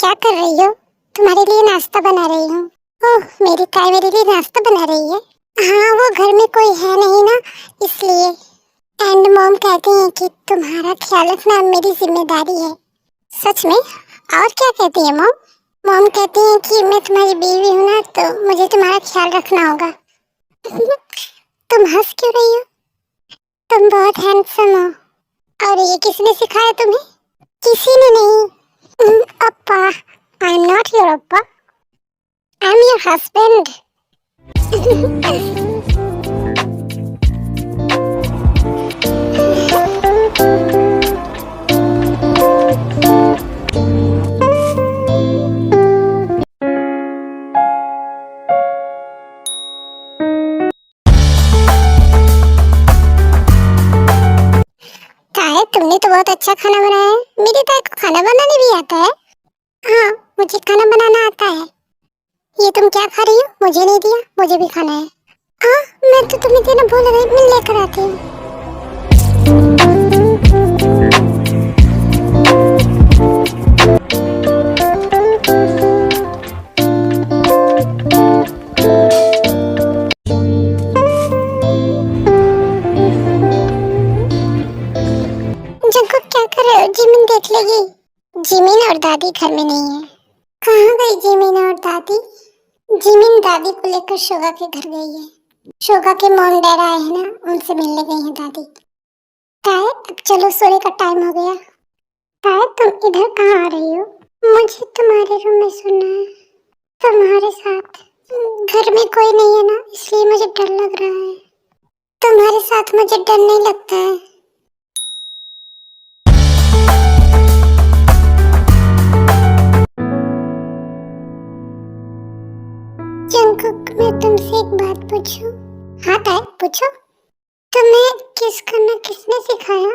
क्या कर रही हो? तुम्हारे लिए नाश्ता बना रही हूँ। ओह, मेरी ताई मेरे लिए नाश्ता बना रही है। हाँ, वो घर में कोई है नहीं ना, इसलिए। एंड मॉम कहती हैं कि तुम्हारा ख्याल रखना मेरी जिम्मेदारी है। सच में? और क्या कहती है मॉम? मॉम कहती हैं कि मैं तुम्हारी बीवी हूँ ना, तो मुझे तुम्हारा ख्याल रखना होगा। तुम हंस क्यों रही हो? तुम बहुत हैंडसम हो। और ये किसने सिखाया तुम्हें? किसी ने नहीं। Appa, I'm not your Appa. I'm your husband. ताए, तुमने तो बहुत अच्छा खाना बनाया है। मेरी ताई को खाना बनाने भी आता है। हाँ, मुझे खाना बनाना आता है। ये तुम क्या खा रही हो? मुझे नहीं दिया, मुझे भी खाना है। हाँ, मैं तो तुम्हें देना भूल गई, मैं लेकर आती हूँ। जंकुक क्या कर रहे हो? जिमिन देख लेगी। जिमिन और दादी घर में नहीं है। कहाँ गई जिमिन और दादी? जिमिन दादी को लेकर शोगा के घर गई है। शोगा के मॉम डैड आए हैं ना, उनसे मिलने गई है दादी। ताए, अब चलो सोने का टाइम हो गया। ताए, तुम इधर कहाँ आ रही हो? मुझे तुम्हारे रूम में सोना है, तुम्हारे साथ। घर में कोई नहीं है ना, इसलिए मुझे डर लग रहा है। तुम्हारे साथ मुझे डर नहीं लगता है। तुमसे एक बात पूछूं? हाँ ताई पूछो। तुम्हें किस करना किसने सिखाया?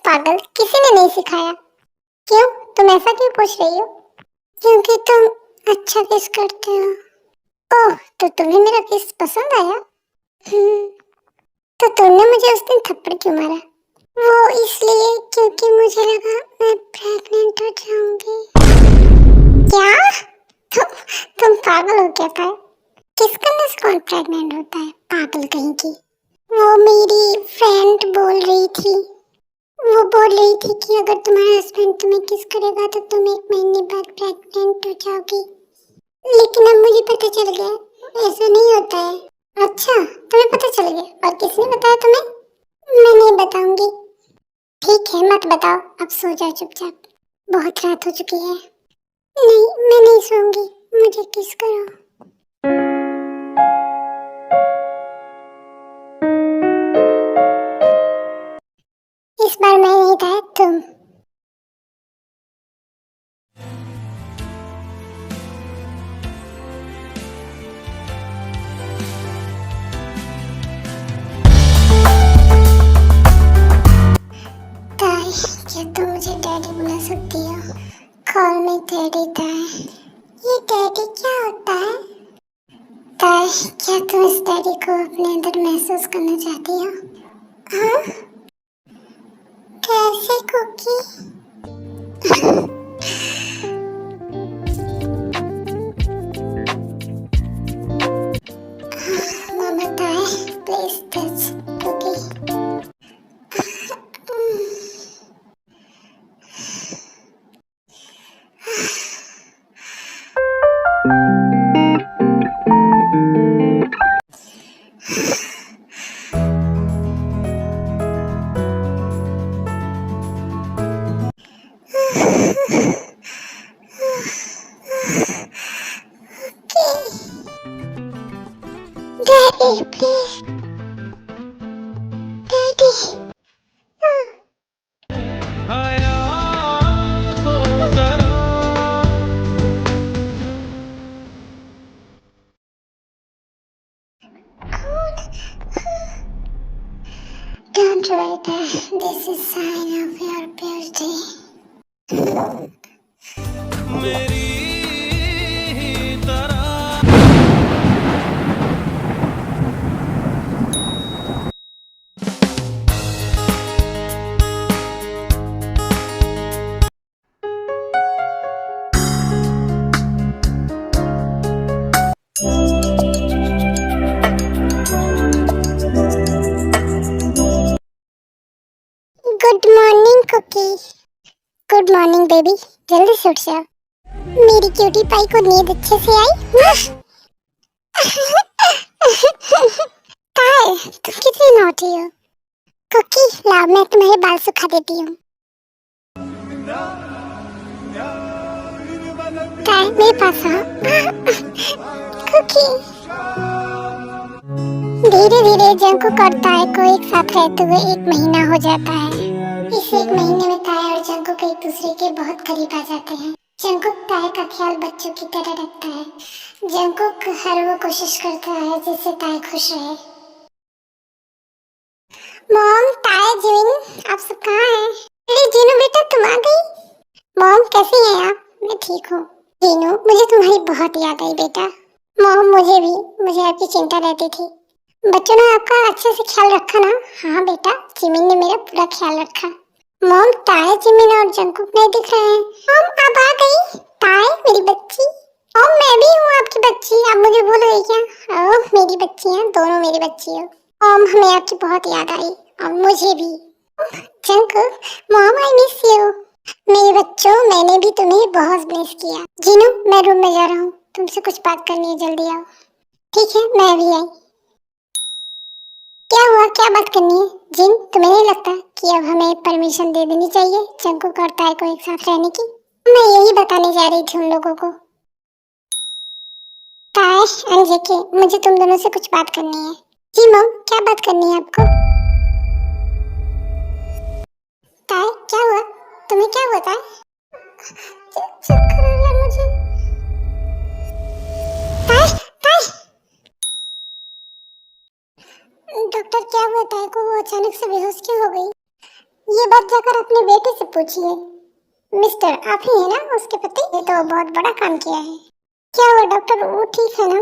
पागल, किसी ने नहीं सिखाया। क्यों, तुम ऐसा क्यों पूछ रही हो? क्योंकि तुम अच्छा किस करते हो। ओह, तो तुम्हें मेरा किस पसंद आया? तो तुमने मुझे उस दिन थप्पड़ क्यों मारा? वो इसलिए क्योंकि मुझे लगा मैं प्रेग्नेंट हो जाऊंगी। क्या? तुम पागल हो क्या था? किस करने से कौन प्रेग्नेंट होता है, पागल कहीं की। वो मेरी फ्रेंड बोल रही थी। वो बोल रही थी कि अगर तुम्हारा हस्बैंड तुम्हें किस करेगा तो तुम 1 महीने बाद प्रेग्नेंट हो जाओगी। लेकिन अब मुझे पता चल गया ऐसा नहीं होता है। अच्छा, तुम्हें पता चल गया, और किसने बताया तुम्हें? मैं नहीं बताऊंगी। ठीक है, मत बताओ, अब सो जाओ चुपचाप, बहुत रात हो चुकी है। नहीं, मैं नहीं सोऊंगी, मुझे किस करो। इस बार मैं नहीं था, तुम। ताई, क्या तुम मुझे डैडी बुला सकती हो? कॉल मी डैडी ताई। ये डैडी क्या होता है? ताई, क्या तुम इस डैडी को अपने अंदर महसूस करना चाहती हो? हाँ? कैसे कुकी? मामा ताई, please touch Cookie. Daddy please, daddy. Don't worry, Dad. This is sign of your birthday. मेरी तरह। Good morning Cookie. Good morning baby, जल्दी से उठ जाओ। मेरी क्यूटी पाई को नींद अच्छे से आई? ताई, तुम कितनी नॉटी हो। कुकी, लाओ मैं तुम्हारे बाल सुखा देती हूँ। ताई, मेरे पास आओ। कुकी। धीरे धीरे जंकुक और ताई को एक साथ रहते हुए 1 महीना हो जाता है। इस 1 महीने में ताई और जंकुक एक दूसरे के बहुत करीब आ जाते हैं। जंकुक ताई का ख्याल बच्चों की तरह रखता है। जंकुक हर वो कोशिश करता है जिससे ताई खुश रहे। मॉम, ताई, जिन, आप सब कहाँ हैं? अरे जीनू बेटा, तुम आ गई। मॉम, कैसी हैं आप? मैं ठीक हूँ। जीनू, मुझे तुम्हारी बहुत याद आई बेटा। मॉम, मुझे भी, मुझे आपकी चिंता रहती थी। बच्चों ने आपका अच्छे से ख्याल रखा ना? हाँ बेटा, जिमिन ने मेरा पूरा ख्याल रखा। मॉम, ताई, जिमिन और जंकुक नहीं दिख रहे हैं। मॉम, अब आ गई ताई, मेरी बच्ची। मॉम, मैं भी हूँ आपकी बच्ची, आप मुझे भूल गई क्या? ओह, मेरी बच्ची हैं, दोनों मेरी बच्ची हो। मॉम, हमें आपकी बहुत याद आई, और मुझे भी। Jungkook, mom, I miss you. मेरे बच्चों, मैंने भी तुम्हें बहुत मिस किया। जीनू, मैं रूम में जा रहा हूँ, तुमसे कुछ बात करनी है, जल्दी आओ। ठीक है, मैं भी आई। क्या हुआ, क्या बात करनी है? जिन, तुम्हें नहीं लगता कि अब हमें परमिशन दे देनी चाहिए जंकुक और ताई को एक साथ रहने की? मैं यही बताने जा रही थी उन लोगों को। ताई, अंजेके, मुझे तुम दोनों से कुछ बात करनी है। जी मॉम, क्या बात करनी है आपको? ताई, क्या हुआ? तुम्हें क्या हुआ ताई? चक्कर आ रहा है मुझे। ताई, ताई, ताई को वो अचानक से बेहोश क्यों हो गई? ये बात जाकर अपने बेटे से पूछिए। मिस्टर, आप ही है ना उसके पति? ये तो बहुत बड़ा काम किया है। क्या हुआ डॉक्टर, वो ठीक है ना?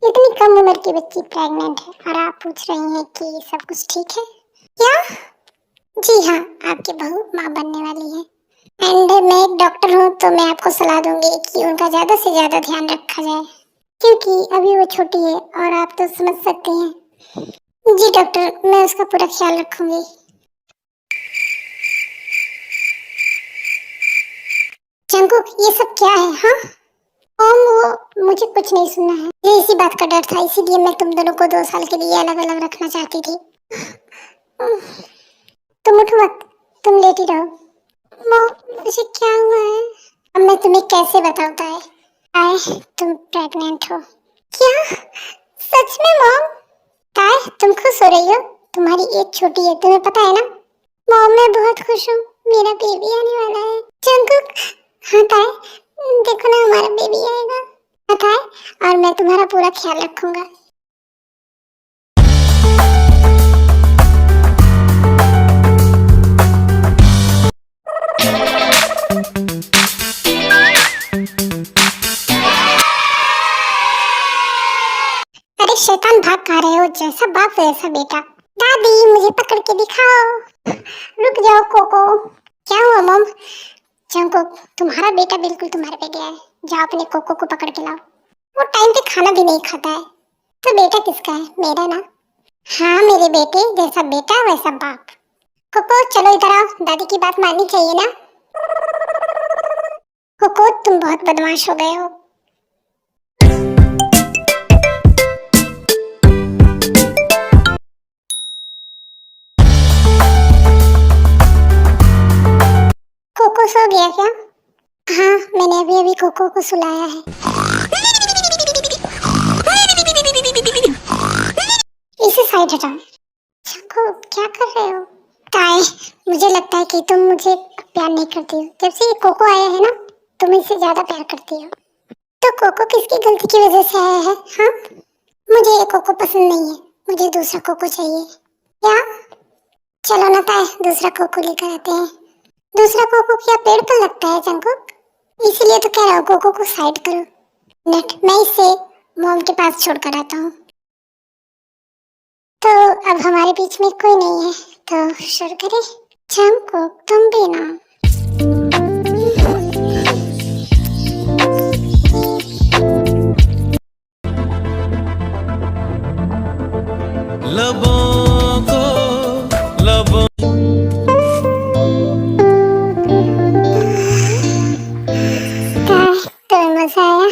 इतनी कम उम्र की बच्ची प्रेग्नेंट है और आप पूछ रही हैं कि सब कुछ ठीक है? क्या? जी हाँ, आपकी बहू माँ बनने वाली है। एंड मैं एक डॉक्टर हूँ तो मैं आपको सलाह दूंगी कि उनका ज्यादा से ज्यादा ध्यान रखा जाए, क्योंकि अभी वो छोटी है और आप तो समझ सकते हैं। जी डॉक्टर, मैं उसका पूरा ख्याल रखूंगी। जंकुक, ये सब क्या है? हाँ वो मुझे कुछ नहीं सुनना है। ये इसी बात का डर था, इसीलिए मैं तुम दोनों को 2 साल के लिए अलग अलग रखना चाहती थी। तुम उठो मत, तुम लेटी रहो। मुझे क्या हुआ है? अब मैं तुम्हें कैसे बताऊं ताए? ताए, तुम प्रेग्नेंट हो। क्या? सच में मॉम? ताए, तुम खुश हो रही हो? तुम्हारी एज छोटी है, तुम्हें पता है ना? मॉम, मैं बहुत खुश हूँ, मेरा बेबी आने वाला है। जंकुक, हाँ ताए, देखो ना हमारा बेबी आएगा। हाँ ताए, और मैं तुम्हारा पूरा ख्याल रखूंगा। अरे शैतान, भाग कहाँ रहे हो? जैसा बाप वैसा बेटा। दादी, मुझे पकड़ के दिखाओ। रुक जाओ कोको। क्या हुआ मॉम? जंकुक, तुम्हारा बेटा बिल्कुल तुम्हारे पे गया है। जाओ अपने कोको को पकड़ के लाओ। वो टाइम पे खाना भी नहीं खाता है। तो बेटा किसका है? मेरा ना। हाँ, मेरे बेटे जैसा बेटा वैसा बाप। कोको, चलो इधर आओ, दादी की बात माननी चाहिए ना। कोको, तुम बहुत बदमाश हो गए हो। कोको सो गया क्या? हाँ, मैंने अभी अभी कोको को सुलाया है। इसे साइड हटाओ। को क्या कर रहे हो? ताए, मुझे लगता है कि तुम मुझे प्यार नहीं करती हो। जब से ये कोको आया है ना, तुम इससे ज्यादा प्यार करती हो। तो कोको किसकी गलती की वजह से आया है? हाँ, मुझे ये कोको पसंद नहीं है, मुझे दूसरा कोको चाहिए। क्या? चलो ना ताए, दूसरा कोको लेकर आते हैं। दूसरा कोको क्या पेड़ पर लगता है जंकुक? इसीलिए तो कह रहा हूँ कोको को साइड करो। नेट, मैं इसे मॉम के पास छोड़कर आता हूँ। तो अब हमारे बीच में कोई नहीं है, तो शुरू करें। जंकुक, तुम भी ना। लबों को लबों तो मजा आया।